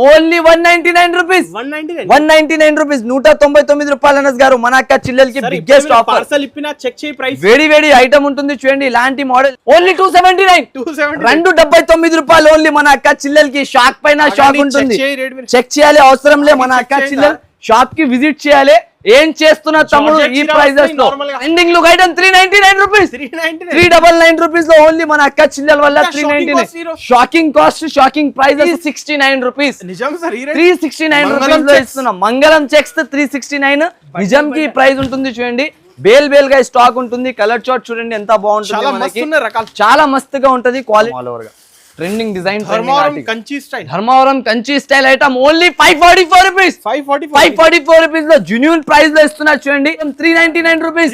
Only 199 rupees. 199 rupees, 199 రూపాయలు అనస్ గారు. మన అక్క చిల్లెలకి బిగ్గెస్ట్ ఆఫర్. పార్సల్ ఇప్పినా చెక్ చేయి ప్రైస్. వేడి వేడి ఐటమ్ ఉంటుంది చూడండి, ఇలాంటి మోడల్ ఓన్లీ 279. 279 రూపాయలు ఓన్లీ. మన అక్క చిల్లెలకి షాక్ పైన షాక్ ఉంటుంది. చెక్ చేయాలి అవసరం లే. మన అక్క చిల్లెల్ షాప్ కి విజిట్ చేయాలి. ఏం చేస్తున్నా తమ్ముడు ఈ ప్రైజెస్ లో? Ending look item 399 rupees. 399 rupees లో ఓన్లీ మన అక్క చిల్లెల వల్ల 399. Shocking cost, shocking prices. 69 rupees. 369 rupees లో ఇస్తున్నాం. మంగళం చెక్స్ 369. నిజం కి ప్రైస్ ఉంటుంది చూడండి. బేల్ బేల్ గా స్టాక్ ఉంటుంది. కలర్ చార్ట్ చూడండి ఎంత బాగుంటుంది మనకి. చాలా మస్తుగా ఉంటది. క్వాలిటీ ఆల్ ఓవర్ గా trending design. Dharmavaram Kanchi style item only 544 rupees. 544 rupees లో జెన్యూన్ ప్రైస్ లో ఇస్తున్నారు చూడండి. 399 రూపీస్.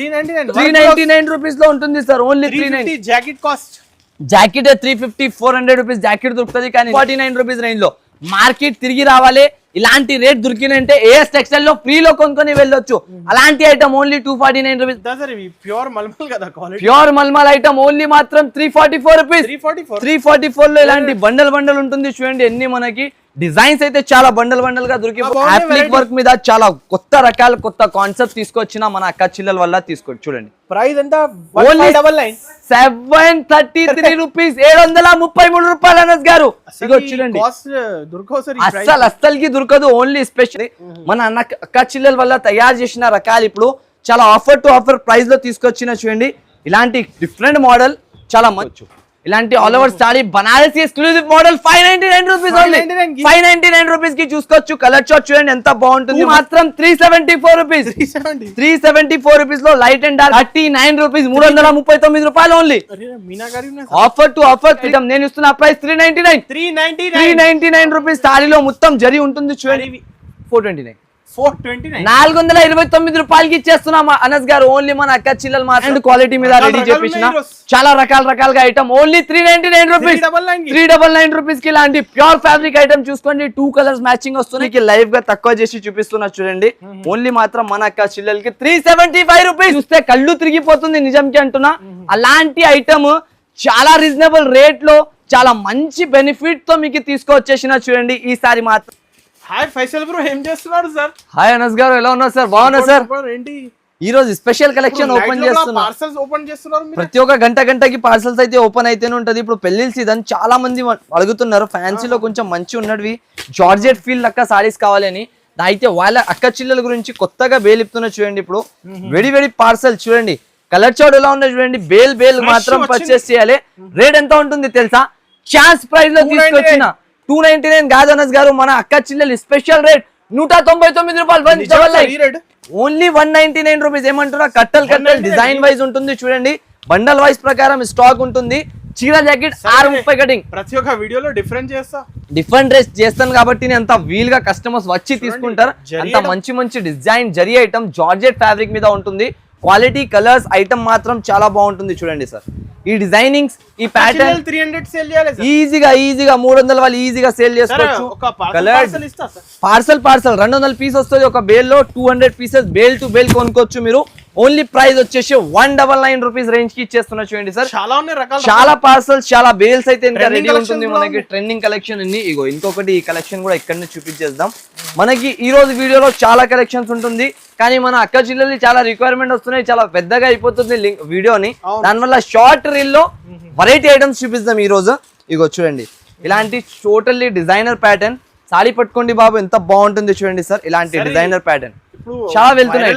399 రూపీస్ లో ఉంటుంది sir. Only 390. Jacket cost, jacket 350 400 rupees jacket దొరుకుతుంది. కానీ 49 రూపీస్ రేంజ్ లో మార్కెట్ తిరిగి రావాలి. ఇలాంటి రేట్ దొరికినంటే ఏఎస్ టెక్స్టైల్ లో ఫ్రీలో కొనుక్కొని వెళ్ళొచ్చు. అలాంటి item only 249 rupees. Pure malmal కదా, ప్యూర్ మల్మల్ ఐటమ్ ఓన్లీ మాత్రం 344 రూపీస్. 344 లో ఇలాంటి బండల్ బండల్ ఉంటుంది చూడండి. ఎన్ని మనకి డిజైన్స్ అయితే చాలా బండల్ బండల్ గా దొరికి అప్లిక్ వర్క్ మీద చాలా కొత్త రకాల కొత్త కాన్సెప్ట్ తీసుకొచ్చిన మన అక్క చిల్లల వల్ల తీసుకోవచ్చు. చూడండి ప్రైస్ ఎంత? 733 రూపీస్. 733 రూపాయలు అనస్ గారు. చూడండి అస్సలకి దొరకదు. ఓన్లీ స్పెషల్ మన అక్క చిల్లల వల్ల తయారు చేసిన రకాలు ఇప్పుడు చాలా ఆఫర్ టు ఆఫర్ ప్రైస్ లో తీసుకొచ్చిన చూడండి. ఇలాంటి డిఫరెంట్ మోడల్ చాలా మంచి. ఇలాంటి all over sorry Banarasi exclusive model 599 rupees. 599 rupees కి చూసుకోవచ్చు. కలర్ చార్ట్ చూడండి ఎంత బాగుంటుంది. మాత్రం 374 రూపీస్. 374 రూపీస్ లో లైట్ అండ్ డార్క్ 39 రూపీస్. 339 రూపాయలు only. Offer to offer item నేను ఇస్తున్న ప్రైస్ 399 రూపీస్. సారీలో మొత్తం జరి ఉంటుంది చూడండి. 429. 429 రూపాయలకి ఇచ్చేస్తున్నాం అనస్ గారు. ఓన్లీ మన అక్క చిల్లలు మాత్రం క్వాలిటీ మీద రెడీ చేపించిన చాలా రకాలుగా ఐటమ్ ఓన్లీ 399 రూపీస్. 399 రూపీస్ కి ఇలాంటి ప్యూర్ ఫ్యాబ్రిక్ ఐటమ్ చూసుకోండి. 2 కలర్స్ మ్యాచింగ్ వస్తున్నాయి. లైవ్ గా తక్కువ చేసి చూపిస్తున్నా చూడండి. ఓన్లీ మాత్రం మన అక్క చిల్లలకి 375 రూపీస్. చూస్తే కళ్ళు తిరిగిపోతుంది నిజంకి అంటున్నా. అలాంటి ఐటమ్ చాలా రీజనబుల్ రేట్ లో చాలా మంచి బెనిఫిట్ తో మీకు తీసుకొచ్చేసిన చూడండి ఈసారి మాత్రం. హాయ్ ఫైసల్ బ్రో, ఏం చేస్తున్నారు సార్? హాయ్ అనస్ గారు, ఎలా ఉన్నారు సార్? బాగున్నా సార్. ఏంటి ఈ రోజు స్పెషల్ కలెక్షన్ ఓపెన్ చేస్తున్నారు. ప్రతి ఒక్క గంటకి పార్సల్స్ అయితే ఓపెన్ అయితేనే ఉంటది. ఇప్పుడు పెళ్లి సీజన్ చాలా మంది అడుగుతున్నారు. ఫ్యాన్సీలో కొంచెం మంచి ఉన్నవి జార్జెట్ ఫీల్ లెక్క సారీస్ కావాలని. అయితే వాళ్ళ అక్క చిల్లల గురించి కొత్తగా బేల్ ఇస్తున్నా చూడండి. ఇప్పుడు వేడి పార్సల్ చూడండి. కలర్ చార్ట్ ఎలా ఉన్నాయి చూడండి. బేల్ మాత్రం పర్చేస్ చేయాలి. రేట్ ఎంత ఉంటుంది తెలుసా? ఛాన్స్ ప్రైస్ లో తీసుకొచ్చిన 299 కాదు అనస్ గారు. మన అక్క చిల్లెలు స్పెషల్ రేట్ 199 రూపాయలు. Only 199 rupees. ఏమంటున్నా కట్టల్ డిజైన్ వైజ్ ఉంటుంది చూడండి. బండల్ వైజ్ ప్రకారం స్టాక్ ఉంటుంది. చీర జాకెట్ 630 కటింగ్. ప్రతి ఒక్క వీడియోలో డిఫరెంట్ డ్రెస్ చేస్తాను కాబట్టి అంత వీల్ గా కస్టమర్స్ వచ్చి తీసుకుంటారు. అంత మంచి design zari item georgette fabric మీద ఉంటుంది. క్వాలిటీ కలర్స్ ఐటమ్ మాత్రం చాలా బాగుంటుంది చూడండి సార్. ఈ డిజైనింగ్స్ ఈ ప్యాటర్న్ 300 సేల్ చేయాలి ఈజీగా 300 వాళ్ళు ఈజీగా సేల్ చేసుకోవచ్చు. పార్సల్ 200 పీస్ వస్తుంది ఒక బేల్ లో. 200 పీసెస్ బేల్ టు బేల్ కొనుక్కోవచ్చు మీరు. ఓన్లీ ప్రైస్ వచ్చేసి 199 రూపీస్ రేంజ్ కి ఇచ్చేస్తున్నా చూడండి సార్. చాలా పార్సల్స్ చాలా బేల్స్ అయితే ఇంకా రెడీ ఉంటుంది మనకి. ట్రెండింగ్ కలెక్షన్ అన్ని ఇగో. ఇంకొకటి ఈ కలెక్షన్ కూడా ఇక్కడ నుంచి చూపించేద్దాం. మనకి ఈ రోజు వీడియోలో చాలా కలెక్షన్స్ ఉంటుంది. కానీ మన అక్క జిల్లాలో చాలా రిక్వైర్మెంట్ వస్తున్నాయి. చాలా పెద్దగా అయిపోతుంది వీడియోని. దానివల్ల షార్ట్ రీల్ లో వెరైటీ ఐటమ్స్ చూపిస్తాం ఈ రోజు. ఇగో చూడండి ఇలాంటి టోటల్లీ డిజైనర్ ప్యాటర్న్. సారీ పట్టుకోండి బాబు, ఎంత బాగుంటుంది చూడండి సార్. ఇలాంటి డిజైనర్ ప్యాటర్న్ చాలా వెళ్తున్నాయి.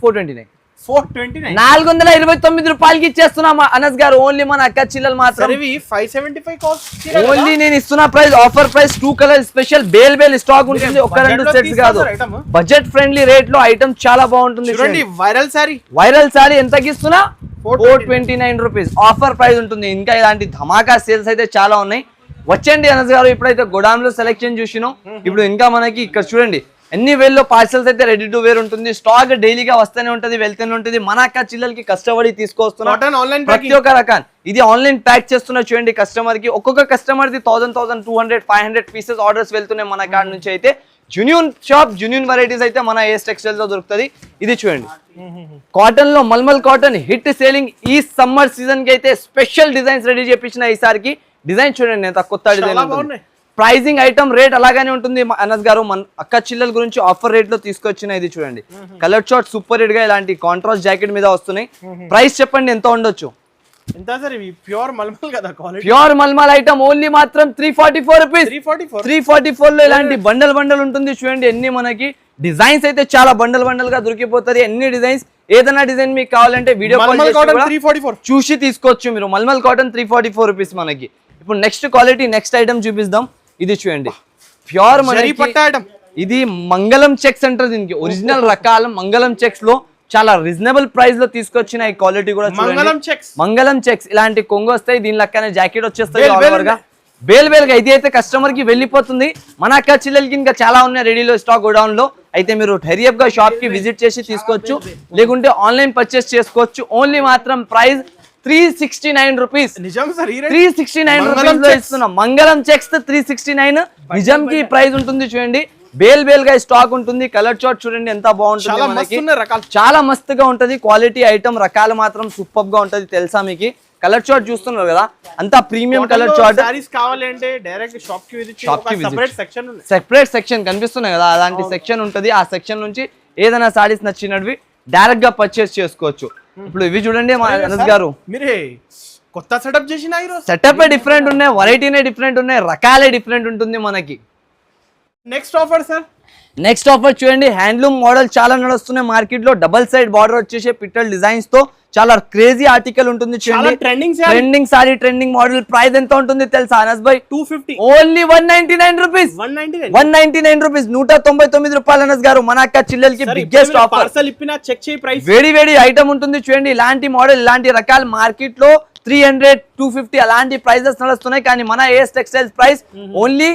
429 429 రూపాయలకి ఇచ్చేస్తున్నాం అనస్ గారు. ఓన్లీ మన అక్క చిల్లలు మాత్రం 575 ఓన్లీ నేను ఇస్తున్న price offer price. 2 colour special bale stock ఉంటుంది. ఒక 2 సెట్స్ కాదు. బడ్జెట్ ఫ్రెండ్లీ రేట్ లో ఐటమ్ చాలా బాగుంటుంది. వైరల్ సారీ ఎంతకి ఇస్తున్నా? 429 రూపీస్ ఆఫర్ ప్రైస్ ఉంటుంది. ఇంకా ఇలాంటి ధమాకా సేల్స్ అయితే చాలా ఉన్నాయి. వచ్చండి అనస్ గారు. ఇప్పుడైతే గోడామ్ లో సెలెక్షన్ చూసినాం. ఇప్పుడు ఇంకా మనకి ఇక్కడ చూడండి ఎన్ని వేల్లో పార్సల్స్ అయితే రెడీ టు వేర్ ఉంటుంది. స్టాక్ డైలీగా వస్తూనే ఉంటుంది, వెళ్తూనే ఉంటుంది. మన అక్క చిల్లలకి కష్టపడి తీసుకొస్తున్నాం ప్రతి ఒక్క రకాన్ని. ఇది ఆన్లైన్ ప్యాక్ చేస్తున్నా చూడండి కస్టమర్ కి. ఒక్కొక్క కస్టమర్ ది 1200 500 పీసెస్ ఆర్డర్స్ వెళ్తున్నాయి మన కాడ నుంచి. అయితే జెన్యూన్ షాప్ జెన్యూన్ వెరైటీస్ అయితే మన ఏఎస్ టెక్స్టైల్స్ లో దొరుకుతుంది. ఇది చూడండి కాటన్ లో మల్మల్ కాటన్ హిట్ సేలింగ్. ఈ సమ్మర్ సీజన్ కి అయితే స్పెషల్ డిజైన్స్ రెడీ చేపించిన ఈసారికి. డిజైన్ చూడండి ఎంత కొత్త డిజైన్. ప్రైజింగ్ ఐటమ్ రేట్ అలాగానే ఉంటుంది అనస్ గారు. మన అక్క చిల్లల గురించి ఆఫర్ రేట్ లో తీసుకొచ్చిన ఇది చూడండి, కలర్ షార్ట్ సూపర్ హిట్ గా ఇలాంటి కాంట్రాస్ట్ జాకెట్ మీద వస్తున్నాయి. ప్రైస్ చెప్పండి ఎంత ఉండొచ్చు? ఎంత సార్ ఇవి? ప్యూర్ మల్మల్ కదా quality. Pure malmal item only మాత్రం 344 రూపీస్. 344 లో ఇలాంటి బండల్ బండల్ ఉంటుంది చూడండి. ఎన్ని మనకి డిజైన్స్ అయితే చాలా బండల్ బండల్ గా దొరికిపోతుంది. ఎన్ని డిజైన్స్, ఏదైనా డిజైన్ మీకు కావాలంటే వీడియో కాల్ చూసి తీసుకోవచ్చు మీరు. మల్మల్ కాటన్ 344 రూపీస్ మనకి. ఇప్పుడు నెక్స్ట్ క్వాలిటీ నెక్స్ట్ ఐటమ్ చూపిస్తాం. ఇది చూడండి ప్యూర్ మనకి ఇది మంగళం చెక్స్ అంటారు దీనికి. ఒరిజినల్ రకాల మంగళం చెక్స్ లో చాలా రీజనబుల్ ప్రైస్ లో తీసుకొచ్చిన ఈ క్వాలిటీ కూడా చూడండి. మంగళం చెక్స్ ఇలాంటి కొంగు వస్తాయి, దీని లెక్కనే జాకెట్ వచ్చేస్తాయి. బేల్ గా ఇది అయితే కస్టమర్ కి వెళ్ళిపోతుంది. మన అక్క చెల్లెలకి ఇంకా చాలా ఉన్నాయి రెడీలో స్టాక్ గోడౌన్ లో. అయితే మీరు హరియప్ గా షాప్ కి విజిట్ చేసి తీసుకోవచ్చు, లేకుంటే ఆన్లైన్ పర్చేస్ చేసుకోవచ్చు. ఓన్లీ మాత్రం ప్రైస్ 369 రూపీస్. 369 రూపీస్ లో ఇస్తున్నాం. మంగళం చెక్స్ 369 నిజం కి ప్రైస్ ఉంటుంది చూడండి. బేల్ గా స్టాక్ ఉంటుంది. కలర్ చార్ట్ చూడండి ఎంత బాగుంటుంది మనకి, చాలా మస్తుగా ఉంటది. క్వాలిటీ ఐటమ్ రకాలు మాత్రం సూపర్ గా ఉంటది తెలుసా మీకు. కలర్ చార్ట్ చూస్తున్నారు కదా, అంతా premium colour chart. Separate section కనిపిస్తున్నాయి కదా, అలాంటి సెక్షన్ ఉంటది. ఆ సెక్షన్ నుంచి ఏదైనా సారీస్ నచ్చినవి డైరెక్ట్ గా పర్చేస్ చేసుకోవచ్చు. ఇప్పుడు ఇవి చూడండి అనస్ గారు, కొత్త సెటప్ చేసిన సెటప్ డిఫరెంట్ ఉన్నాయి, వెరైటీనే డిఫరెంట్ ఉన్నాయి, రకాలే డిఫరెంట్ ఉంటుంది మనకి. Next offer sir, next offer చూడండి. హ్యాండ్లూమ్ మోడల్ చాలా నడుస్తున్నాయి మార్కెట్ లో. డబల్ సైడ్ బార్డర్ వచ్చేసి పిట్టల్ డిజైన్స్ తో చాలా క్రేజీ ఆర్టికల్ ఉంటుంది చూడండి. Trending sari, trending model. Price ఎంత ఉంటుంది తెలుసా అనస్ భాయ్? 250. Only 199 rupees. 199 రూపీస్, 199 రూపాయలు అనస్ గారు. మన అక్క చిల్లెలకి బిగ్గెస్ట్ ఆఫర్. వేడి ఐటమ్ ఉంటుంది చూడండి. ఇలాంటి మోడల్, ఇలాంటి రకాల మార్కెట్ లో 300, 250 అలాంటి ప్రైజెస్ నడుస్తున్నాయి. కానీ మన AS textiles price only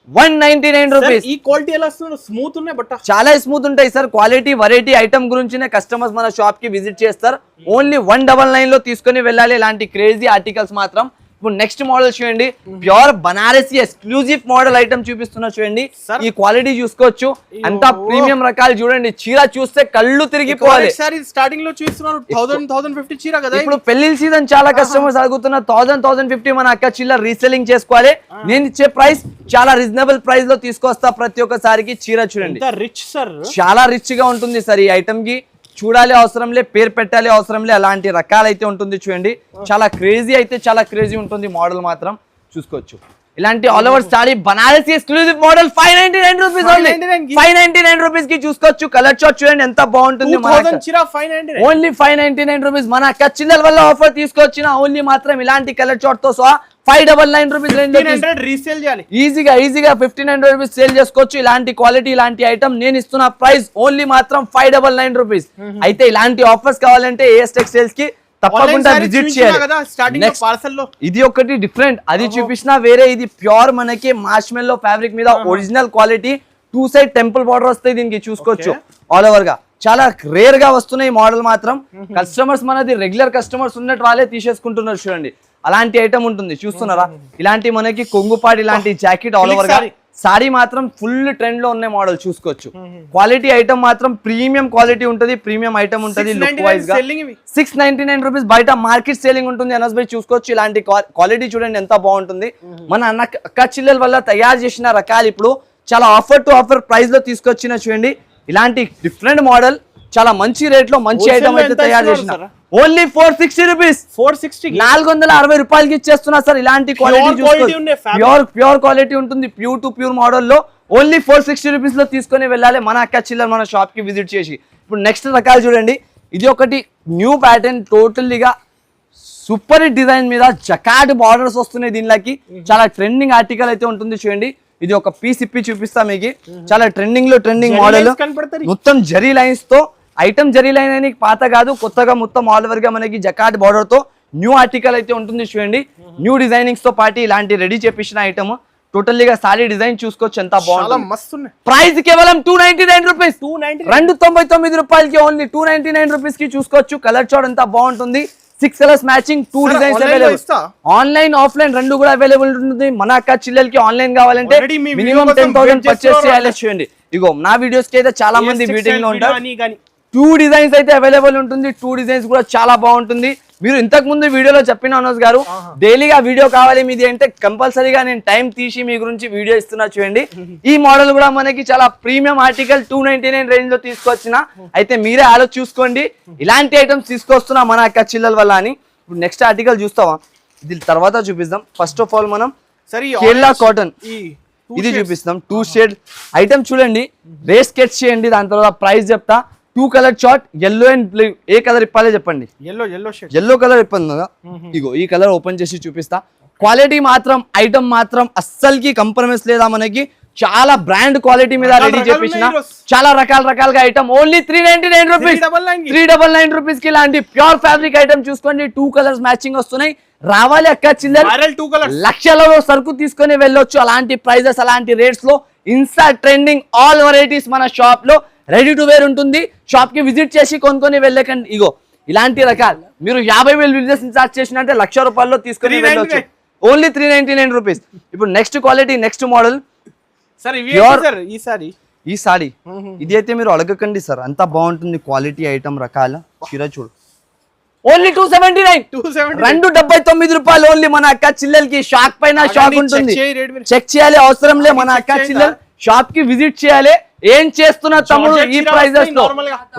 199 rupees. ఈ క్వాలిటీ ఎలా స్మూత్ ఉన్నాయి, బట్ చాలా స్మూత్ ఉంటాయి సార్. క్వాలిటీ వెరైటీ ఐటమ్ గురించి కస్టమర్స్ మన షాప్ కి విజిట్ చేస్తారు. ఓన్లీ 199 లో తీసుకొని వెళ్ళాలి ఇలాంటి క్రేజీ ఆర్టికల్స్ మాత్రం. ఇప్పుడు నెక్స్ట్ మోడల్ చూడండి, pure Banarasi exclusive model item చూపిస్తున్నా చూడండి. ఈ క్వాలిటీ చూసుకోవచ్చు, అంతా ప్రీమియం రకాలు చూడండి. చీర చూస్తే కళ్ళు తిరిగిపోవాలి. స్టార్టింగ్ లో చూస్తున్నారు 1000-1050 చీర కదా. ఇప్పుడు పెళ్లి సీజన్ చాలా కస్టమర్స్ అడుగుతున్న 1000-1050 మన అక్క చిల్లర రీసెల్లింగ్ చేసుకోవాలి. నేను ఇచ్చే ప్రైస్ చాలా రీజనబుల్ ప్రైస్ లో తీసుకొస్తా. ప్రతి ఒక్కసారికి చీర చూడండి, రిచ్ సార్, చాలా రిచ్ గా ఉంటుంది సార్. ఈ ఐటమ్ కి చూడాలి అవసరం లే, పేరు పెట్టాలి అవసరం లే, అలాంటి రకాలైతే ఉంటుంది చూడండి. చాలా క్రేజీ అయితే చాలా క్రేజీ ఉంటుంది మోడల్ మాత్రం చూసుకోవచ్చు. ఇలాంటి all over sorry Banarasi exclusive model 599 rupees only. 599 rupees కి చూసుకోవచ్చు. కలర్ చార్ట్ చూడండి ఎంత బాగుంటుంది. Only 599 rupees. మన అక్క చిల్లల వల్ల ఆఫర్ తీసుకొచ్చిన ఓన్లీ మాత్రం ఇలాంటి కలర్ చార్ట్ తో సహా 599 రూపీస్ రీసేల్ చేయాలి. ఈజీగా 1500 రూపీస్ సేల్ చేసుకోవచ్చు. ఇలాంటి క్వాలిటీ, ఇలాంటి ఐటమ్ నేను ఇస్తున్న ప్రైస్ ఓన్లీ మాత్రం 599 రూపీస్. అయితే ఇలాంటి ఆఫర్స్ కావాలంటే ఏఎస్ టెక్స్టైల్స్ కి తప్పకుండా విజిట్ చేయాలి. ఇది ఒకటి డిఫరెంట్, అది చూపించిన వేరే. ఇది ప్యూర్ మనకి మార్ష్మెల్లో ఫ్యాబ్రిక్ మీద original quality. 2 side temple border వస్తాయి దీనికి చూసుకోవచ్చు. ఆల్ ఓవర్ గా చాలా రేర్ గా వస్తున్నాయి మోడల్ మాత్రం. కస్టమర్స్ మనది రెగ్యులర్ కస్టమర్స్ ఉన్నట్టు వాళ్ళే తీసేసుకుంటున్నారు చూడండి. అలాంటి ఐటమ్ ఉంటుంది చూస్తున్నారా. ఇలాంటి మనకి కొంగుపాటి, ఇలాంటి జాకెట్ ఆల్ ఓవర్ గా. సారీ మాత్రం ఫుల్ ట్రెండ్ లో ఉన్న మోడల్ చూసుకోవచ్చు. క్వాలిటీ ఐటమ్ మాత్రం ప్రీమియం క్వాలిటీ ఉంటుంది, ప్రీమియం ఐటమ్ ఉంటుంది. లుక్ వైజ్ గా 699 రూపీస్ బయట మార్కెట్ సేలింగ్ ఉంటుంది అనస్ భాయ్ చూసుకోవచ్చు. ఇలాంటి క్వాలిటీ చూడండి ఎంత బాగుంటుంది. మన అక్క చిల్లెల వల్ల తయారు చేసిన రకాలు ఇప్పుడు చాలా ఆఫర్ టు ఆఫర్ ప్రైస్ లో తీసుకొచ్చిన చూడండి. ఇలాంటి డిఫరెంట్ మోడల్ చాలా మంచి రేట్ లో మంచి ఐటమ్ అయితే తయారు చేసిన. Only 460 rupees. 460 రూపాయలకి ఇచ్చేస్తున్నా సార్. ఇలాంటి క్వాలిటీ ప్యూర్ క్వాలిటీ ఉంటుంది. ప్యూర్ టు ప్యూర్ మోడల్ లో ఓన్లీ 460 రూపీస్ లో తీసుకొని వెళ్ళాలి మన అక్క చిల్లర మన షాప్ కి విజిట్ చేసి. ఇప్పుడు నెక్స్ట్ రకాలు చూడండి. ఇది ఒకటి న్యూ ప్యాటర్న్, టోటల్లీగా సూపర్ హిట్ డిజైన్ మీద జకాట్ బార్డర్స్ వస్తున్నాయి దీనిలోకి. చాలా ట్రెండింగ్ ఆర్టికల్ అయితే ఉంటుంది చూడండి. ఇది ఒక పీస్ ఇప్పి చూపిస్తా మీకు. చాలా ట్రెండింగ్ మోడల్, మొత్తం జరీ లైన్స్ తో ఐటమ్. జరీ లైన్ అని పాత కాదు, కొత్తగా మొత్తం ఆల్ ఓవర్ గా మనకి జకాట్ బార్డర్ తో న్యూ ఆర్టికల్ అయితే ఉంటుంది చూడండి. న్యూ డిజైనింగ్స్ తో పాటు ఇలాంటి రెడీ చేపించిన ఐటమ్. టోటల్లీగా సారీ డిజైన్ చూసుకోవచ్చు ఎంత బాగుంది. ప్రైస్ కేవలం 299 రూపీస్. 299 రూపాయలకి ఓన్లీ 299 రూపీస్ కి చూసుకోవచ్చు. కలర్ చార్ట్ ఎంత బాగుంటుంది. 6 colours matching, 2 designs available. Online offline రెండు కూడా అవైలబుల్ ఉంటుంది. మన అక్క చిల్లెలకి ఆన్లైన్ కావాలంటే మినిమం 10,000 పర్చేస్ చేయాలి చూడండి. ఇగో నా వీడియోస్ కి అయితే చాలా మంది మీటింగ్ లో ఉంటారు. 2 డిజైన్స్ అయితే అవైలబుల్ ఉంటుంది. 2 డిజైన్స్ కూడా చాలా బాగుంటుంది. మీరు ఇంతకు ముందు వీడియోలో చెప్పిన అనోజ్ గారు డైలీగా వీడియో కావాలి మీది అంటే కంపల్సరీగా నేను టైం తీసి మీ గురించి వీడియో ఇస్తున్నా చూడండి. ఈ మోడల్ కూడా మనకి చాలా ప్రీమియం ఆర్టికల్ 299 రేంజ్ లో తీసుకొచ్చిన, అయితే మీరే ఆలోచి చూసుకోండి ఇలాంటి ఐటమ్స్ తీసుకొస్తున్నా మన అక్క చిల్లల వల్ల అని. ఇప్పుడు నెక్స్ట్ ఆర్టికల్ చూస్తావా, ఇది తర్వాత చూపిస్తాం. ఫస్ట్ ఆఫ్ ఆల్ మనం కేరళ కాటన్ ఇది చూపిస్తాం. 2 షేడ్ ఐటమ్ చూడండి, రేస్ స్కెచ్ చేయండి, దాని తర్వాత ప్రైస్ చెప్తా. 2 colour chart, yellow and blue. ఏ కలర్ ఇప్పాలి చెప్పండి? yellow కలర్ ఇప్పంది కదా, ఇగో ఈ కలర్ ఓపెన్ చేసి చూపిస్తా. క్వాలిటీ మాత్రం ఐటమ్ మాత్రం అస్సలకి కంప్రమైజ్ లేదా, మనకి చాలా బ్రాండ్ క్వాలిటీ మీద రెడీ చేపించిన చాలా రకాలుగా ఐటమ్. ఓన్లీ 399 రూపీస్, 399 రూపీస్ కి ఇలాంటి ప్యూర్ ఫ్యాబ్రిక్ ఐటమ్ చూసుకోండి. 2 కలర్స్ మ్యాచింగ్ వస్తున్నాయి. రావాలి అక్క చిల్లర, లక్షలలో సరుకు తీసుకొని వెళ్ళొచ్చు. అలాంటి ప్రైజెస్ అలాంటి రేట్స్ లో ఇన్స్టా ట్రెండింగ్ ఆల్ వెరైటీస్ మన షాప్ లో రెడీ టు వేర్ ఉంటుంది. షాప్ కి విజిట్ చేసి కొనుక్కొని వెళ్ళకండి. ఇగో ఇలాంటి రకాలు మీరు 50,000 బిజినెస్ స్టార్ట్ చేసినట్టే 1,00,000 రూపాయల్లో తీసుకొని వెళ్ళొచ్చు. Only 399 rupees. ఇప్పుడు నెక్స్ట్ క్వాలిటీ నెక్స్ట్ మోడల్ ఈ సారీ ఇది అయితే మీరు అడగకండి సార్, అంత బాగుంటుంది క్వాలిటీ ఐటమ్ రకాల చీర చూడు. ఓన్లీ 279, 279 రూపాయలు ఓన్లీ మన అక్క చిల్లెలకి. షాక్ పైన షాక్ ఉంటుంది, చెక్ చేయాలి అవసరం లే. మన అక్క చిల్లెల్ షాప్ కి విజిట్ చేయాలి. ఏం చేస్తున్నా తమ్ముడు ఈ ప్రైజెస్ లో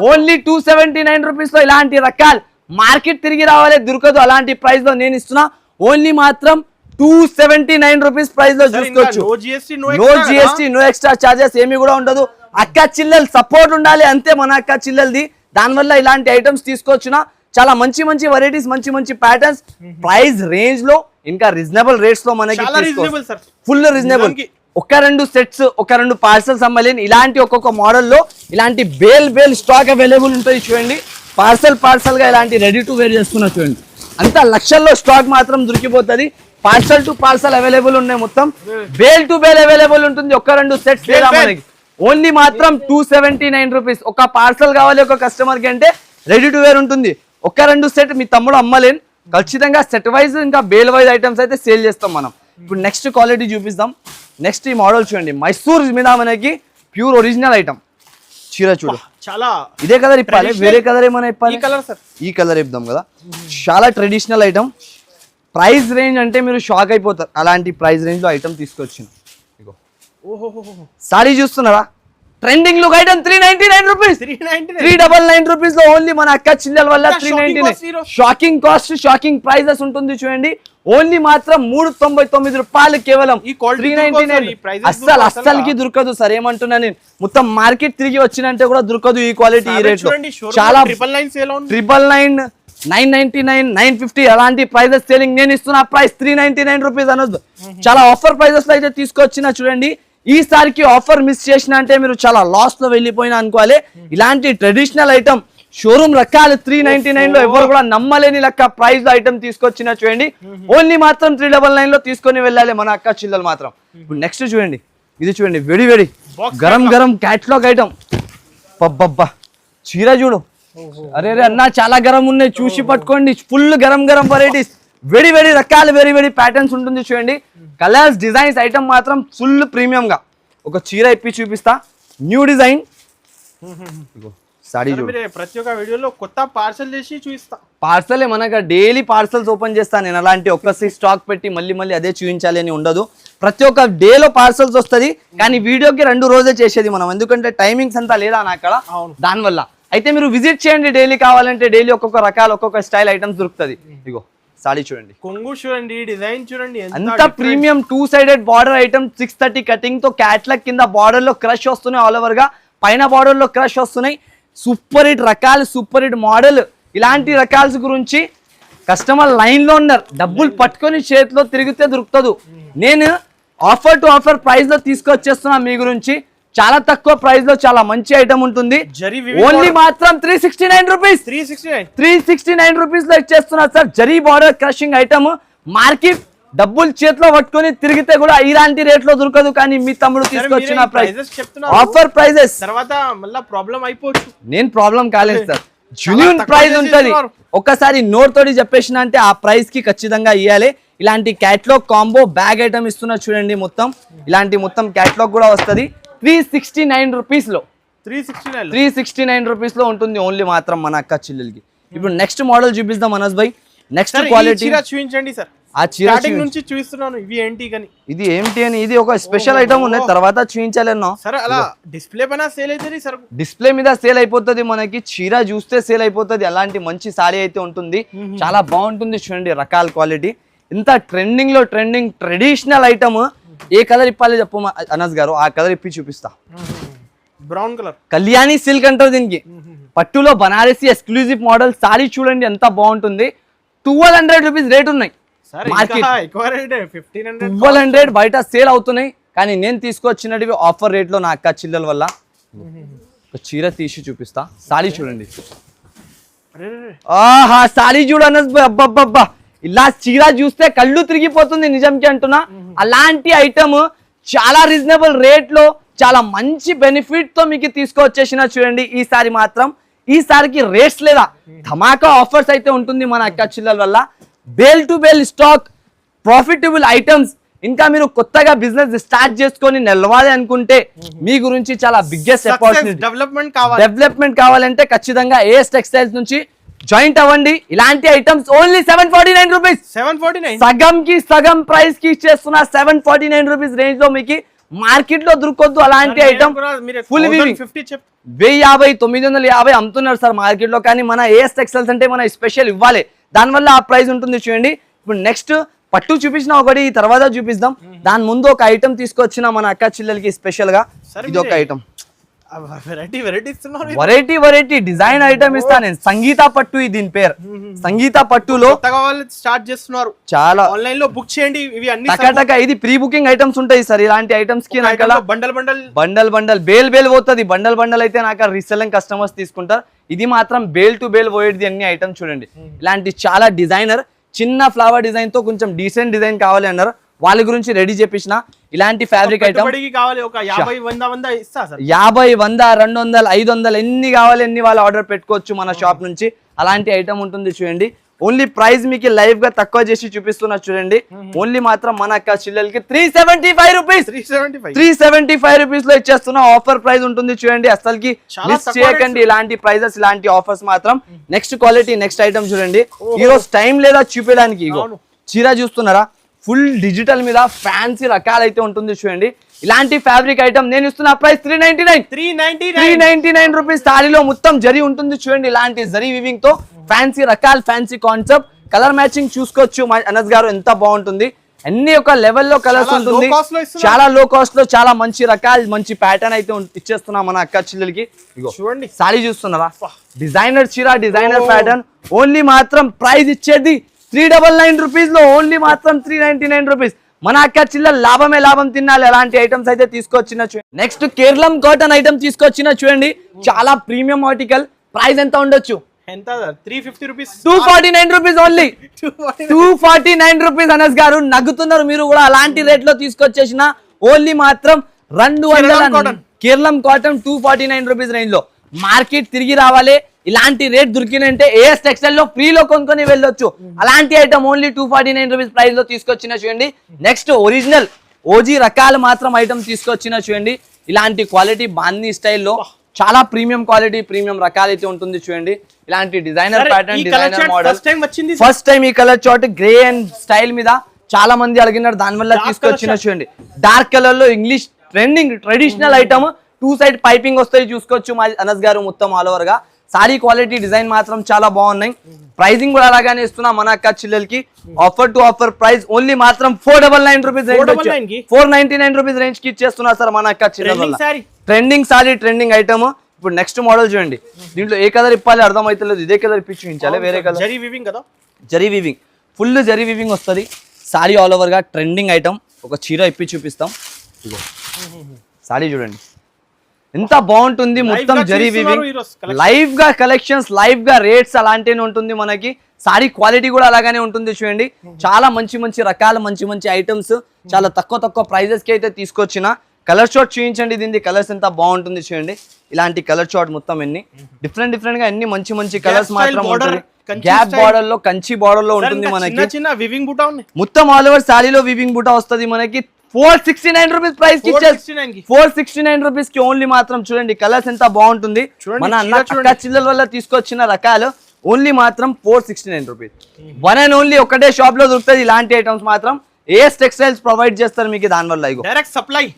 ఓన్లీ 279 రూపీస్ లో ఇలాంటి రకాలు మార్కెట్ తిరిగి రావాలి, దొరకదు. అలాంటి ప్రైస్ లో నేను ఇస్తున్నా. ఓన్లీ మాత్రం 279 రూపీస్ ప్రైస్ లో చూసుకోవచ్చు. No GST, no extra charges ఏమి కూడా ఉండదు. అక్క చిల్లెల్ సపోర్ట్ ఉండాలి అంతే మన అక్క చిల్లెల్ది. దానివల్ల ఇలాంటి ఐటమ్స్ తీసుకొచ్చిన చాలా మంచి వెరైటీస్, మంచి ప్యాటర్న్స్ ప్రైస్ రేంజ్ లో ఇంకా రీజనబుల్ రేట్స్ లో మనకి ఫుల్ రీజనబుల్. 1-2 సెట్స్, 1-2 పార్సల్స్ అమ్మలేని ఇలాంటి ఒక్కొక్క మోడల్లో ఇలాంటి బేల్ స్టాక్ అవైలబుల్ ఉంటుంది చూడండి. పార్సల్ గా ఇలాంటి రెడీ టు వేర్ చేసుకున్నా చూడండి. అంతా లక్షల్లో స్టాక్ మాత్రం దొరికిపోతుంది. పార్సల్ టు పార్సల్ అవైలబుల్ ఉన్నాయి, మొత్తం బేల్ టు బేల్ అవైలబుల్ ఉంటుంది. 1-2 సెట్స్ లేదా మనకి ఓన్లీ మాత్రం 279 రూపీస్. ఒక పార్సల్ కావాలి ఒక కస్టమర్ కి అంటే రెడీ టు వేర్ ఉంటుంది. 1-2 సెట్ మీ తమ్ముడు అమ్మలేను, ఖచ్చితంగా సెట్ వైజ్ ఇంకా బేల్ వైజ్ ఐటమ్స్ అయితే సేల్ చేస్తాం మనం. ఇప్పుడు నెక్స్ట్ క్వాలిటీ చూపిస్తాం. నెక్స్ట్ ఈ మోడల్ చూడండి, మైసూర్ మీద మనకి ప్యూర్ ఒరిజినల్ ఐటమ్ చీర చూడు. చాలా ఇదే కలర్ ఇప్పాలి, వేరే కలర్ ఏమైనా ఇప్పాలి? ఈ కలర్ ఇద్దాం కదా. చాలా ట్రెడిషనల్ ఐటమ్. ప్రైస్ రేంజ్ అంటే మీరు షాక్ అయిపోతారు, అలాంటి ప్రైస్ రేంజ్ లో ఐటమ్ తీసుకొచ్చిన. ఇగో సారీ చూస్తున్నారా, trending look item 399 rupees, 399 rupees లో ఓన్లీ మన అక్క చిల్లల వల్ల 399. షాకింగ్ కాస్ట్, షాకింగ్ ప్రైజెస్ ఉంటుంది చూడండి. ఓన్లీ మాత్రం 399 రూపాయలు కేవలం. 399 అస్సలకి దొరకదు సార్, ఏమంటున్నా నేను. మొత్తం మార్కెట్ తిరిగి వచ్చినంటే కూడా దొరకదు ఈ క్వాలిటీ ఈ రేట్ లో. చాలా 999, 999, 950 అలాంటి ప్రైజెస్ సేలింగ్. నేను ఇస్తున్న ప్రైస్ 399 రూపీస్ అనొద్దు. చాలా ఆఫర్ ప్రైజెస్ లో అయితే తీసుకొచ్చిన చూడండి. ఈసారికి ఆఫర్ మిస్ చేసిన అంటే మీరు చాలా లాస్ లో వెళ్ళిపోయినా అనుకోవాలి. ఇలాంటి ట్రెడిషనల్ ఐటమ్ షోరూమ్ రకాలు 399 లో ఎవరు కూడా నమ్మలేని లెక్క ప్రైస్ ఐటమ్ తీసుకొచ్చిన చూడండి. ఓన్లీ మాత్రం 399 లో తీసుకొని వెళ్ళాలి మన అక్క చిల్లలు మాత్రం. ఇప్పుడు నెక్స్ట్ చూడండి, ఇది చూడండి వేడి గరం క్యాట్లాగ్ ఐటమ్. పబ్బబ్బా చీర చూడు, అరే అన్న చాలా గరం ఉన్నాయి, చూసి పట్టుకోండి. ఫుల్ గరం వెరైటీస్, వేడి రకాలు, వేడి ప్యాటర్న్స్ ఉంటుంది చూడండి. కలర్స్, డిజైన్స్ ఐటమ్ మాత్రం ఫుల్ ప్రీమియం గా. ఒక చీర ఇప్పి చూపిస్తా, న్యూ డిజైన్. సారీ ప్రతి ఒక్క వీడియోలో కొత్త పార్సల్ చేసి చూపిస్తా. పార్సల్ మనకు డైలీ పార్సల్స్ ఓపెన్ చేస్తాను నేను. అలాంటి ఒక్కసారి స్టాక్ పెట్టి మళ్ళీ అదే చూపించాలి అని ఉండదు. ప్రతి ఒక్క డేలో పార్సల్స్ వస్తుంది, కానీ వీడియోకి 2 రోజే చేసేది మనం, ఎందుకంటే టైమింగ్స్ అంతా లేదా నా అక్కడ. దానివల్ల అయితే మీరు విజిట్ చేయండి, డైలీ కావాలంటే డైలీ ఒక్కొక్క రకాలు ఒక్కొక్క స్టైల్ ఐటమ్స్ దొరుకుతుంది. ఇగో సారీ చూడండి, కొంగు చూడండి, డిజైన్ చూడండి, అంత premium 2-sided border item. 630 cutting తో క్యాట్లాగ్ కింద బార్డర్ లో క్రష్ వస్తున్నాయి, ఆల్ ఓవర్ గా పైన బార్డర్ లో క్రష్ వస్తున్నాయి. సూపర్ హిట్ రకాలు, సూపర్ హిట్ మోడల్. ఇలాంటి రకాల్స్ గురించి కస్టమర్ లైన్ లో ఉన్నారు, డబ్బులు పట్టుకొని చేతిలో తిరిగితే దొరుకుతుంది. నేను ఆఫర్ టు ఆఫర్ ప్రైస్ లో తీసుకొచ్చేస్తున్నా మీ గురించి. చాలా తక్కువ ప్రైస్ లో చాలా మంచి ఐటమ్ ఉంటుంది. ఓన్లీ మాత్రం 369 రూపీస్, 369 రూపీస్ లో ఇచ్చేస్తున్నా sir. Zari border crushing item. Market డబ్బులు చేతిలో పట్టుకొని తిరిగితే కూడా ఇలాంటి రేట్ లో దొరకదు, కానీ మీ తమ్ముడు తీసుకొచ్చిన ప్రైస్ ఆఫర్ ప్రైజెస్. తర్వాత మళ్ళీ ప్రాబ్లం అయిపోవచ్చు. నేను ప్రాబ్లం కాలేదు సార్, జెన్యూన్ ప్రైస్ ఉంటది. ఒక్కసారి నోట్ తోటి చెప్పేసిన అంటే ఆ ప్రైస్ కి ఖచ్చితంగా ఇవ్వాలి. ఇలాంటి క్యాట్లాగ్ కాంబో బ్యాగ్ ఐటమ్ ఇస్తున్నా చూడండి. మొత్తం ఇలాంటి మొత్తం క్యాట్లాగ్ కూడా వస్తుంది 369 రూపీస్ లో. 369 రూపీస్ లో ఉంటుంది ఓన్లీ మాత్రం మన అక్క చిల్లెలకి. ఇప్పుడు నెక్స్ట్ మోడల్ చూపిస్తాం అనస్ భాయ్. నెక్స్ట్ సార్, ఈ క్వాలిటీ చీర చూపించండి సార్. ఆ చీర స్టార్టింగ్ నుంచి చూపిస్తున్నాను ఇవి ఏంటి కానీ. ఇది ఏంటి అని ఇది ఒక స్పెషల్ ఐటమ్ ఉన్నాయి, తర్వాత చూపించాలన్నో. సరే అలా డిస్ప్లే పైన సేల్ అవుతుంది సార్. డిస్ప్లే మీద సేల్ అయిపోతుంది, మనకి చీర చూస్తే సేల్ అయిపోతుంది. అలాంటి మంచి సారీ అయితే ఉంటుంది, చాలా బాగుంటుంది. చూడండి రకాల క్వాలిటీ, ఇంత ట్రెండింగ్ లో ట్రెండింగ్ ట్రెడిషనల్ ఐటమ్. ఏ కలర్ ఇప్పాలి చెప్పు అనస్ గారు, ఆ కలర్ ఇప్పి చూపిస్తా. బ్రౌన్ కలర్ కళ్యాణి సిల్క్ అంటారు దీనికి. పట్టులో బనారసి ఎక్స్క్లూజివ్ మోడల్ సారీ చూడండి ఎంత బాగుంటుంది. 1200 రూపీస్ రేట్ ఉన్నాయి మార్కెట్. 1200 బయట సేల్ అవుతున్నాయి, కానీ నేను తీసుకొచ్చినవి ఆఫర్ రేట్ లో నా అక్క చిల్లల వల్ల. ఒక చీర తీసి చూపిస్తా, సారీ చూడండి. ఆహా సారీ చూడన్న అబ్బబ్బబ్బా, ఇలా చీర చూస్తే కళ్ళు తిరిగిపోతుంది నిజంకి అంటున్నా. అలాంటి ఐటమ్ చాలా రీజనబుల్ రేట్ లో చాలా మంచి బెనిఫిట్ తో మీకు తీసుకొచ్చేసిన చూడండి. ఈసారి మాత్రం ఈసారికి రేట్స్ లేదా ధమాకా ఆఫర్స్ అయితే ఉంటుంది మన అక్క చిల్లల వల్ల. Bale to bale stock, profitable items. ఇంకా మీరు కొత్తగా బిజినెస్ స్టార్ట్ చేసుకొని నిలవాలి అనుకుంటే మీ గురించి చాలా బిగ్గెస్ట్ ఆపర్చునిటీ. డెవలప్మెంట్ కావాలంటే ఖచ్చితంగా ఏఎస్ టెక్స్టైల్స్ నుంచి జాయింట్ అవ్వండి. ఇలాంటి ఐటమ్స్ ఓన్లీ 749 రూపీస్. 749 సగం కి సగం ప్రైస్ కి ఇచ్చేస్తున్నా. 749 రూపీస్ రేంజ్ లో మీకు మార్కెట్ లో దొరకొద్దు అలాంటి ఐటమ్. ఫుల్ 1050 950 అమ్ముతున్నారు సార్ మార్కెట్ లో, కానీ మన ఏఎస్ టెక్స్టైల్స్ అంటే మన స్పెషల్ ఇవ్వాలి, దానివల్ల ఆ ప్రైస్ ఉంటుంది చూడండి. ఇప్పుడు నెక్స్ట్ పట్టు చూపించిన ఒకటి, తర్వాత చూపిస్తాం. దాని ముందు ఒక ఐటమ్ తీసుకొచ్చిన మన అక్క చిల్లలకి స్పెషల్ గా. ఇది ఒక ఐటమ్ వెరైటీ డిజైన్ ఐటమ్ ఇస్తా నేను. సంగీత పట్టు దీని పేరు. సంగీత పట్టులో స్టార్ట్ చేస్తున్నారు, చాలా ఆన్లైన్ లో బుక్ చేయండి. ఇవి అన్ని టక ఇది ప్రీ బుకింగ్ ఐటమ్స్ ఉంటాయి సార్. ఇలాంటి ఐటమ్స్ కి నాకు బండల్ బేల్ పోతుంది. బండల్ అయితే నాకు రీసెల్లింగ్ కస్టమర్స్ తీసుకుంటారు. ఇది మాత్రం బేల్ టు బేల్ పోయేది అన్ని ఐటమ్స్ చూడండి. ఇలాంటి చాలా డిజైనర్ చిన్న ఫ్లవర్ డిజైన్ తో కొంచెం డీసెంట్ డిజైన్ కావాలి అన్నారు, వాళ్ళ గురించి రెడీ చేపించిన. ఇలాంటి ఫ్యాబ్రిక్ ఐటమ్ 50 100 ఇస్తా సార్. 50 100 200 500 ఎన్ని కావాలి ఎన్ని వాళ్ళు ఆర్డర్ పెట్టుకోవచ్చు మన షాప్ నుంచి. అలాంటి ఐటమ్ ఉంటుంది చూడండి. ఓన్లీ ప్రైస్ మీకు లైవ్ గా తక్కువ చేసి చూపిస్తున్నా చూడండి. ఓన్లీ మాత్రం మన అక్క చిల్లలకి 375 రూపీస్. 375 రూపీస్ లో ఇచ్చేస్తున్నా. ఆఫర్ ప్రైస్ ఉంటుంది చూడండి, అసలుకి మిస్ చేయకండి ఇలాంటి ప్రైజెస్, ఇలాంటి ఆఫర్స్ మాత్రం. నెక్స్ట్ క్వాలిటీ నెక్స్ట్ ఐటమ్ చూడండి. ఈ రోజు టైం లేదా చూపించడానికి. ఇగో చీర చూస్తున్నారా, ఫుల్ డిజిటల్ మీద ఫ్యాన్సీ రకాలైతే ఉంటుంది చూడండి. ఇలాంటి ఫ్యాబ్రిక్ ఐటమ్ నేను ఇస్తున్న ప్రైస్ 399 రూపీస్. సారీలో మొత్తం జరీ ఉంటుంది చూడండి. ఇలాంటి జరీ వివింగ్ తో ఫ్యాన్సీ రకాల, ఫ్యాన్సీ కాన్సెప్ట్, కలర్ మ్యాచింగ్ చూసుకోవచ్చు అనస్ గారు, ఎంత బాగుంటుంది. అన్ని ఒక లెవెల్లో కలర్స్ ఉంటుంది, చాలా లో కాస్ట్ లో చాలా మంచి రకాలు, మంచి ప్యాటర్న్ అయితే ఇచ్చేస్తున్నా మన అక్క చిల్లలకి. ఇగో చూడండి సారీ చూస్తున్నారా, డిజైనర్ చీర, డిజైనర్ ప్యాటర్న్. ఓన్లీ మాత్రం ప్రైస్ ఇచ్చేది 399 రూపీస్ లో, ఓన్లీ మాత్రం 399 రూపీస్. మన అక్క చిల్లలు లాభమే లాభం తినాలి. అలాంటి ఐటమ్స్ అయితే తీసుకొచ్చిన చూడండి. నెక్స్ట్ కేరళం కాటన్ ఐటమ్ తీసుకొచ్చిన చూడండి, చాలా ప్రీమియం ఆర్టికల్. ప్రైస్ ఎంత ఉండొచ్చు? 350 rupees. 249 rupees only. 249 rupees Anas గారు నగ్గుతున్నారు మీరు కూడా. అలాంటి రేట్ లో తీసుకొచ్చేసిన ఓన్లీ మాత్రం 200 కేరళం కాటన్ 249 రూపీస్ రేంజ్ లో. మార్కెట్ తిరిగి రావాలి, ఇలాంటి రేట్ దొరికినంటే ఏఎస్ టెక్స్టైల్ లో ఫ్రీలో కొనుక్కొని వెళ్ళొచ్చు. అలాంటి ఐటమ్ ఓన్లీ 249 రూపీస్ ప్రైస్ లో తీసుకొచ్చిన చూడండి. నెక్స్ట్ ఒరిజినల్ ఓజీ రకాలు మాత్రం ఐటమ్ తీసుకొచ్చిన చూడండి. ఇలాంటి క్వాలిటీ బాందీ స్టైల్లో చాలా ప్రీమియం క్వాలిటీ, ప్రీమియం రకాలైతే ఉంటుంది చూడండి. ఇలాంటి designer pattern, designer model first time ఈ colour chart grey and style మీద చాలా మంది అడిగినారు, దాని వల్ల తీసుకొచ్చిన చూడండి. డార్క్ కలర్ లో English trending traditional item, 2 side piping వస్తాయి చూసుకోవచ్చు మా అనస్ గారు మొత్తం ఆల్ ఓవర్ గా. సారీ క్వాలిటీ, డిజైన్ మాత్రం చాలా బాగున్నాయి. ప్రైజింగ్ కూడా అలాగానే ఇస్తున్నా మన అక్క చిల్లలకి. Offer to offer price only మాత్రం 499 రూపీస్, 499 రూపీస్ రేంజ్ కి ఇచ్చేస్తున్నా సార్ మన అక్క చిల్లల. Trending sari, trending item. ఇప్పుడు నెక్స్ట్ మోడల్ చూడండి. దీంట్లో ఏ కలర్ ఇప్పాలి అర్థం అవుతలేదు, ఇదే కలర్ ఇప్పి చూపించాలి. వేరే కలర్ జరీ వీవింగ్ కదా, zari weaving, full zari weaving వస్తుంది. సారీ ఆల్ ఓవర్ గా ట్రెండింగ్ ఐటమ్. ఒక చీర ఇప్పి చూపిస్తాం. ఇగో సారీ చూడండి ఎంత బాగుంటుంది, మొత్తం జరీ వీవింగ్. లైవ్ గా కలెక్షన్స్, లైవ్ గా రేట్స్ అలాంటినే ఉంటుంది మనకి. సారీ క్వాలిటీ కూడా అలాగానే ఉంటుంది చూడండి. చాలా మంచి మంచి రకాల, మంచి మంచి ఐటమ్స్, చాలా తక్కువ ప్రైజెస్ కి అయితే తీసుకొచ్చిన. కలర్ షార్ట్ చూపించండి, దీని కలర్స్ ఎంత బాగుంటుంది చూడండి. ఇలాంటి కలర్ షార్ట్ మొత్తం ఎన్ని డిఫరెంట్ గా ఎన్ని మంచి మంచి కలర్స్ మాత్రం ఉంటుంది. గ్యాప్ బార్డర్ లో, కంచి బార్డర్ లో ఉంటుంది మనకి. మొత్తం ఆల్ ఓవర్ సారీలో వివింగ్ బూటా వస్తుంది మనకి. 469 రూపీస్ ప్రైస్ కి 469 రూపీస్ కి ఓన్లీ మాత్రం చూడండి. కలర్స్ ఎంత బాగుంటుంది. మన అక్క చిల్లల వల్ల తీసుకొచ్చిన రకాలు ఓన్లీ మాత్రం 469 రూపీస్. వన్ అండ్ ఓన్లీ ఒకటే షాప్ లో దొరుకుతుంది ఇలాంటి ఐటమ్స్ మాత్రం. ఏఎస్ టెక్స్టైల్స్ ప్రొవైడ్ చేస్తారు మీకు దానివల్ల. ఇగో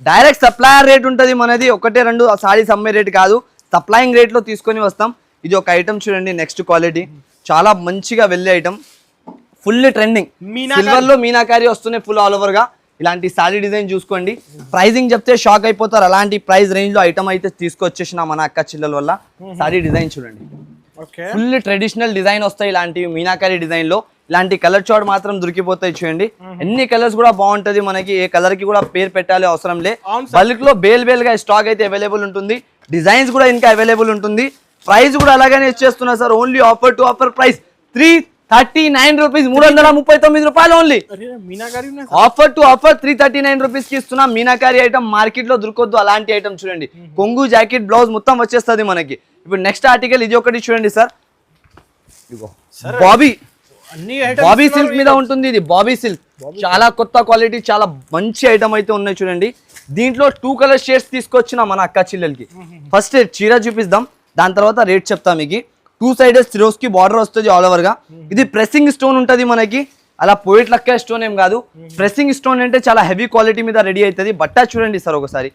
డైరెక్ట్ సప్లయర్ రేట్ ఉంటుంది మనది, ఒకటే రెండు సారీస్ అమ్మే రేట్ కాదు, సప్లయింగ్ రేట్ లో తీసుకొని వస్తాం. ఇది ఒక ఐటమ్ చూడండి, నెక్స్ట్ క్వాలిటీ చాలా మంచిగా వెళ్ళే ఐటమ్, ఫుల్ ట్రెండింగ్. సిల్వర్ లో మీనాకారి వస్తున్నాయి ఫుల్ ఆల్ ఓవర్ గా. ఇలాంటి సారీ డిజైన్ చూసుకోండి, ప్రైజింగ్ చెప్తే షాక్ అయిపోతారు. అలాంటి ప్రైస్ రేంజ్ లో ఐటమ్ అయితే తీసుకొచ్చేసిన మన అక్క చిల్లల వల్ల. సారీ డిజైన్ చూడండి, ఫుల్ ట్రెడిషనల్ డిజైన్ వస్తాయి ఇలాంటి మీనాకారి డిజైన్ లో. ఇలాంటి కలర్ చార్ట్ మాత్రం దొరికిపోతాయి చూడండి. ఎన్ని కలర్స్ కూడా బాగుంటది మనకి, ఏ కలర్ కి కూడా పేరు పెట్టాలి అవసరం లే. బల్క్ లో బేల్ గా స్టాక్ అయితే అవైలబుల్ ఉంటుంది, డిజైన్స్ కూడా ఇంకా అవైలబుల్ ఉంటుంది. ప్రైస్ కూడా అలాగనే ఇచ్చేస్తున్నా sir. Only offer to offer price 339 rupees, 339 రూపాయలు only. Offer to offer 339 rupees కి ఇస్తున్నా. మీనాకారి ఐటమ్ మార్కెట్ లో దొరకొద్దు అలాంటి ఐటమ్ చూడండి. కొంగు జాకెట్ బ్లౌజ్ మొత్తం వచ్చేస్తుంది మనకి. ఇప్పుడు నెక్స్ట్ ఆర్టికల్ ఇది ఒకటి చూడండి సార్, బాబీ సిల్క్ మీద ఉంటుంది. ఇది బాబీ సిల్క్, చాలా కొత్త క్వాలిటీ, చాలా మంచి ఐటమ్ అయితే ఉన్నాయి చూడండి. దీంట్లో 2 కలర్ షేడ్స్ తీసుకొచ్చిన మన అక్క చిల్లెలకి. ఫస్ట్ చీర చూపిద్దాం, దాని తర్వాత రేట్ చెప్తా మీకు. 2 సైడెస్ సిరోస్ కి బార్డర్ వస్తుంది ఆల్ ఓవర్ గా. ఇది ప్రెస్సింగ్ స్టోన్ ఉంటది మనకి, అలా పోయిట్ లక్క స్టోన్ ఏం కాదు. ప్రెస్సింగ్ స్టోన్ అంటే చాలా హెవీ క్వాలిటీ మీద రెడీ అవుతుంది. బట్ట చూడండి సార్ ఒకసారి,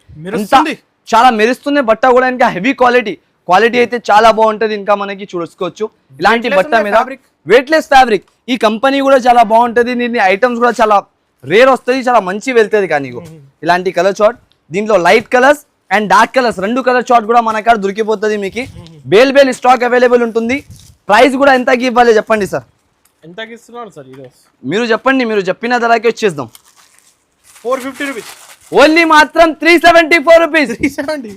చాలా మెరుస్తుంది బట్ట కూడా. ఇంకా హెవీ క్వాలిటీ అయితే చాలా బాగుంటది. ఇంకా మనకి చూసుకోవచ్చు ఇలాంటి బట్ట మీద వెయిట్లెస్ ఫ్యాబ్రిక్. ఈ కంపెనీ కూడా చాలా బాగుంటది, దీని ఐటమ్స్ కూడా చాలా రేర్ వస్తుంది, చాలా మంచి వెళ్తుంది. కానీ ఇలాంటి కలర్ చార్ట్, దీంట్లో light colours and dark colours 2 colour chart కూడా మన కాడ దొరికిపోతుంది మీకు. బేల్ స్టాక్ అవైలబుల్ ఉంటుంది. ప్రైస్ కూడా ఎంతకి ఇవ్వాలి చెప్పండి సార్, ఎంతకి ఇస్తున్నారు సార్ ఈరోజు? మీరు చెప్పండి, మీరు చెప్పిన ధరకి వచ్చేద్దాం. 450 రూపీస్ ఓన్లీ మాత్రం 374 రూపీస్.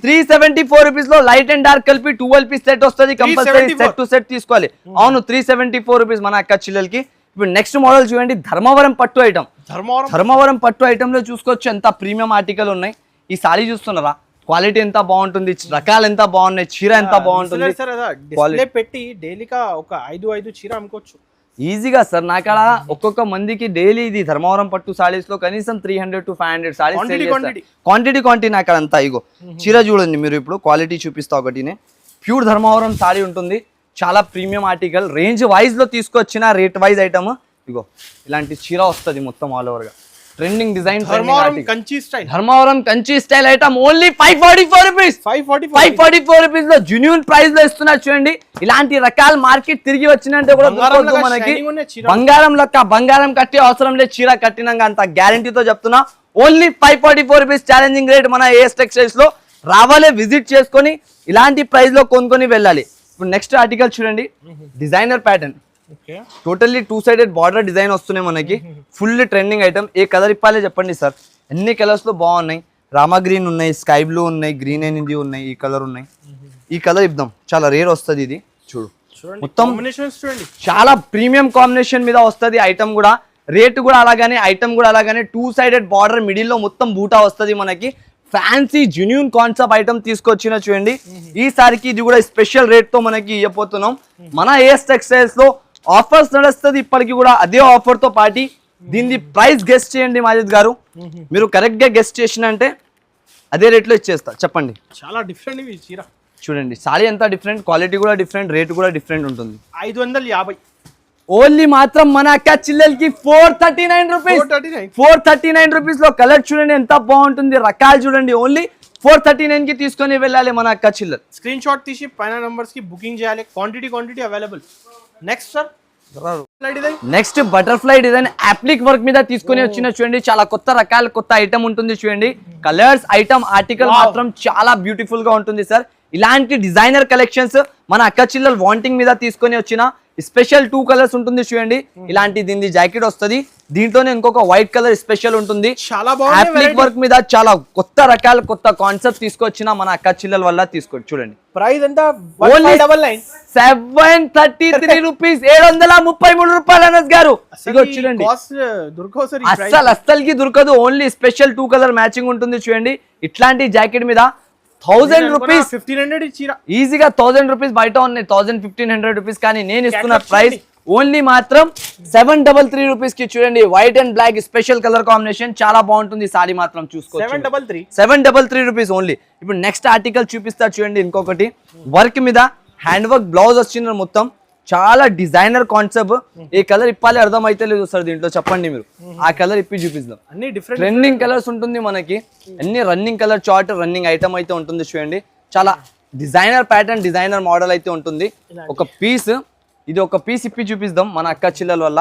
374 రూపీస్ లో లైట్ అండ్ డార్క్ కలిపి 12 పీస్ సెట్ వస్తుంది. కంపల్సరీ సెట్ టు సెట్ తీసుకోవాలి. అవును, 374 రూపీస్ మన అక్క చిల్లలకి. ఇప్పుడు నెక్స్ట్ మోడల్ చూడండి, ధర్మవరం పట్టు ఐటమ్. ధర్మవరం పట్టు ఐటమ్ లో చూసుకోవచ్చు ఎంత ప్రీమియం ఆర్టికల్ ఉన్నాయి. ఈ సారీ చూస్తున్నారా, క్వాలిటీ ఎంత బాగుంటుంది, రకాలు ఎంత బాగున్నాయి, చీర ఎంత బాగుంటుంది. పెట్టి డైలీగా ఒక 5 చీర అమ్ముకోవచ్చు ఈజీగా సార్. నాకడ ఒక్కొక్క మందికి డైలీ ఇది ధర్మవరం పట్టు సారీస్ లో కనీసం 300 to 500 సారీస్ క్వాంటిటీ నాకడ అంతా. ఇగో చీర చూడండి మీరు, ఇప్పుడు క్వాలిటీ చూపిస్తా ఒకటినే. ప్యూర్ ధర్మవరం సారీ ఉంటుంది, చాలా ప్రీమియం ఆర్టికల్. రేంజ్ వైజ్ లో తీసుకొచ్చిన రేట్ వైజ్ ఐటమ్. ఇగో ఇలాంటి చీర వస్తుంది మొత్తం ఆల్ ఓవర్ గా. Trending design Dharmavaram Kanchi style item only 544 rupees. 544 rupees లో జెన్యూన్ ప్రైస్ లో ఇస్తున్నా చూడండి. ఇలాంటి రకాల మార్కెట్ తిరిగి వచ్చినంటే కూడా మనకి బంగారం కట్టి అవసరం లేదు, చీర కట్టినాక అంత గ్యారంటీతో చెప్తున్నా. ఓన్లీ 544 రూపీస్ ఛాలెంజింగ్ రేట్ మన ఏఎస్ టెక్స్టైల్స్ లో. రావాలి, విజిట్ చేసుకొని ఇలాంటి ప్రైస్ లో కొనుక్కొని వెళ్ళాలి. ఇప్పుడు నెక్స్ట్ ఆర్టికల్ చూడండి, designer pattern. Totally 2 sided border design వస్తున్నాయి మనకి. Full trending item. ఏ కలర్ ఇప్పాలే చెప్పండి సార్, అన్ని కలర్స్ లో బాగున్నాయి. రామా గ్రీన్ ఉన్నాయి, స్కై బ్లూ ఉన్నాయి, గ్రీన్ అనేది ఉన్నాయి, ఈ కలర్ ఉన్నాయి. ఈ కలర్ ఇద్దాం, చాలా రేర్ వస్తుంది ఇది. చూడు మొత్తం చాలా ప్రీమియం కాంబినేషన్ మీద వస్తుంది ఐటమ్ కూడా. రేట్ కూడా అలాగానే, ఐటమ్ కూడా అలాగానే. 2 సైడెడ్ బార్డర్, మిడిల్ లో మొత్తం బూటా వస్తుంది మనకి. ఫ్యాన్సీ జెన్యూన్ కాన్సెప్ట్ ఐటమ్ తీసుకొచ్చిన చూడండి. ఈసారికి ఇది కూడా స్పెషల్ రేట్ తో మనకి ఇవ్వబోతున్నాం. మన ఏఎస్ టెక్స్టైల్స్ లో ఆఫర్స్ నడుస్తుంది ఇప్పటికి కూడా. అదే ఆఫర్ తో పాటి దీని ప్రైస్ గెస్ట్ చేయండి మాజిద్ గారు. మీరు కరెక్ట్ గా గెస్ట్ చేసినంటే అదే రేట్ లో ఇచ్చేస్తా. చెప్పండి. చాలా డిఫరెంట్ ఇవి చీర చూడండి, సారీ ఎంత డిఫరెంట్, క్వాలిటీ కూడా డిఫరెంట్, రేట్ కూడా డిఫరెంట్ ఉంటుంది. 550 ఓన్లీ మాత్రం మన అక్క చిల్లెలకి 439 రూపీస్. 439 రూపీస్ లో కలర్ చూడండి ఎంత బాగుంటుంది, రకాలు చూడండి. ఓన్లీ 439 కి తీసుకొని వెళ్ళాలి మన అక్క చిల్లెలు. స్క్రీన్ షాట్ తీసి పైన నంబర్స్ కి బుకింగ్ చేయాలి. Quantity available. Next sir, next butterfly design అప్లిక్ work మీద తీసుకొని వచ్చిన చూడండి. చాలా కొత్త రకాల కొత్త ఐటమ్ ఉంటుంది చూడండి. కలర్స్ ఐటమ్ ఆర్టికల్ మాత్రం చాలా బ్యూటిఫుల్ గా ఉంటుంది సార్. ఇలాంటి డిజైనర్ కలెక్షన్స్ మన అక్క చిల్లలు వాంటింగ్ మీద తీసుకొని వచ్చిన స్పెషల్ 2 కలర్స్ ఉంటుంది చూడండి. ఇలాంటి దీని జాకెట్ వస్తుంది, దీంట్లోనే ఇంకొక వైట్ కలర్ స్పెషల్ ఉంటుంది. చాలా బాగుంది వర్క్ మీద చాలా కొత్త రకాల కొత్త కాన్సెప్ట్ తీసుకొచ్చిన మన అక్క చిల్లల వల్ల తీసుకోండి. చూడండి ప్రైస్ ఎంత, 733 రూపీస్. 733 రూపాయలు అనస్ గారు. చూడండి అస్సలకి దొరకదు. ఓన్లీ స్పెషల్ 2 కలర్ మ్యాచింగ్ ఉంటుంది చూడండి. ఇట్లాంటి జాకెట్ మీద 1000 రూపీస్, 1500 చీర ఈజీగా 1000 రూపీస్ బయట ఉన్నాయి, 1500 రూపీస్. కానీ నేను ఇస్తున్న ప్రైస్ ఓన్లీ మాత్రం 733 రూపీస్ కి. చూడండి white and black special colour combination, చాలా బాగుంటుంది సారీ మాత్రం. చూసుకోవచ్చు 733 రూపీస్ ఓన్లీ. ఇప్పుడు నెక్స్ట్ ఆర్టికల్ చూపిస్తా చూడండి. ఇంకొకటి వర్క్ మీద హ్యాండ్ వర్క్ బ్లౌజ్ వచ్చింది మొత్తం. చాలా డిజైనర్ కాన్సెప్ట్. ఏ కలర్ ఇప్పాలి అర్థం అయితే లేదు సార్ దీంట్లో, చెప్పండి మీరు. ఆ కలర్ ఇప్పి చూపిస్తాం. అన్ని డిఫరెంట్ ట్రెండింగ్ కలర్స్ ఉంటుంది మనకి, అన్ని running colour chart, running item అయితే ఉంటుంది చూడండి. చాలా డిజైనర్ ప్యాటర్న్, డిజైనర్ మోడల్ అయితే ఉంటుంది. ఒక పీస్, ఇది ఒక పీస్ ఇప్పి చూపిస్తాం మన అక్క చిల్లల వల్ల.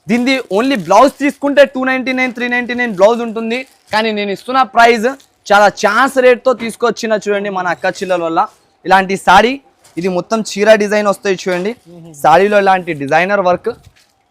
దీనిది ఓన్లీ బ్లౌజ్ తీసుకుంటే 299 399 బ్లౌజ్ ఉంటుంది. కానీ నేను ఇస్తున్న ప్రైస్ చాలా ఛాన్స్ రేట్తో తీసుకొచ్చిన చూడండి మన అక్క చిల్లల వల్ల. ఇలాంటి సారీ, ఇది మొత్తం చీర డిజైన్ వస్తాయి చూడండి. సారీలో ఇలాంటి designer work,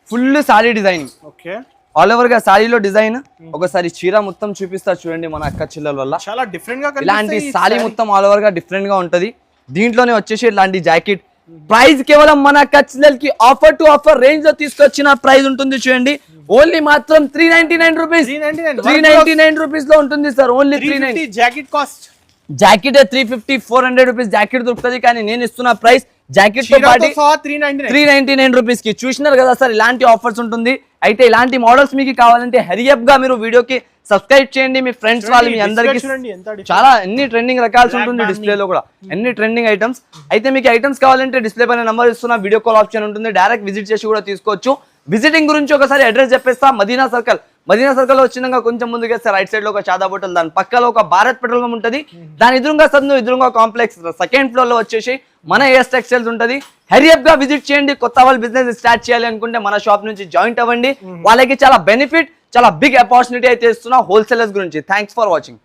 full sorry designing, okay all over గా సారీలో డిజైన్. ఒకసారి చీర మొత్తం చూపిస్తా చూడండి మన అక్క చిల్లల వల్ల. చాలా డిఫరెంట్ గా ఇలాంటి సారీ మొత్తం ఆల్ ఓవర్ గా డిఫరెంట్ గా ఉంటది. దీంట్లోనే వచ్చేసి ఇలాంటి జాకెట్. ప్రైస్ కేవలం మన అక్క చిల్లలకి ఆఫర్ టు ఆఫర్ రేంజ్ లో తీసుకొచ్చిన ప్రైస్ ఉంటుంది చూడండి. ఓన్లీ మాత్రం 399 రూపీస్, 399 రూపీస్ లో ఉంటుంది sir. Only 390. Jacket cost, jacket 350 400 rupees jacket దొరుకుతుంది. కానీ నేను ఇస్తున్న ప్రైస్ జాకెట్ తో పాటు 399 రూపీస్ కి. చూసినారు కదా సార్, ఇలాంటి ఆఫర్స్ ఉంటుంది. అయితే ఇలాంటి మోడల్స్ మీకు కావాలంటే హరియప్ గా మీరు వీడియోకి సబ్స్క్రైబ్ చేయండి. మీ ఫ్రెండ్స్ వాళ్ళు, మీ అందరికి చాలా ఎన్ని ట్రెండింగ్ రకాల్సి ఉంటుంది డిస్ప్లేలో కూడా, ఎన్ని ట్రెండింగ్ ఐటమ్స్. అయితే మీకు ఐటమ్స్ కావాలంటే డిస్ప్లే పైన నెంబర్ ఇస్తున్నా, వీడియో కాల్ ఆప్షన్ ఉంటుంది. డైరెక్ట్ విజిట్ చేసి కూడా తీసుకోవచ్చు. విజిటింగ్ గురించి ఒకసారి అడ్రస్ చెప్పేస్తా. మదీనా సర్కిల్ లో వచ్చినాక కొంచెం ముందుకు వస్తే రైట్ సైడ్ లో ఒక చాదా హోటల్, దాని పక్కలో ఒక భారత్ పెట్రోల్ పంప్ ఉంటుంది. దాని ఎదురుగా సందు, ఎదురుగా కాంప్లెక్స్, సెకండ్ ఫ్లోర్ లో వచ్చేసి మన ఏఎస్ టెక్స్టైల్స్ ఉంటుంది. హరియప్ గా విజిట్ చేయండి. కొత్త వాళ్ళు బిజినెస్ స్టార్ట్ చేయాలి అనుకుంటే మన షాప్ నుంచి జాయింట్ అవ్వండి. వాళ్ళకి చాలా బెనిఫిట్, చాలా బిగ్ ఆపర్చునిటీ అయితే ఇస్తున్నా హోల్సేలర్స్ గురించి. Thanks for watching.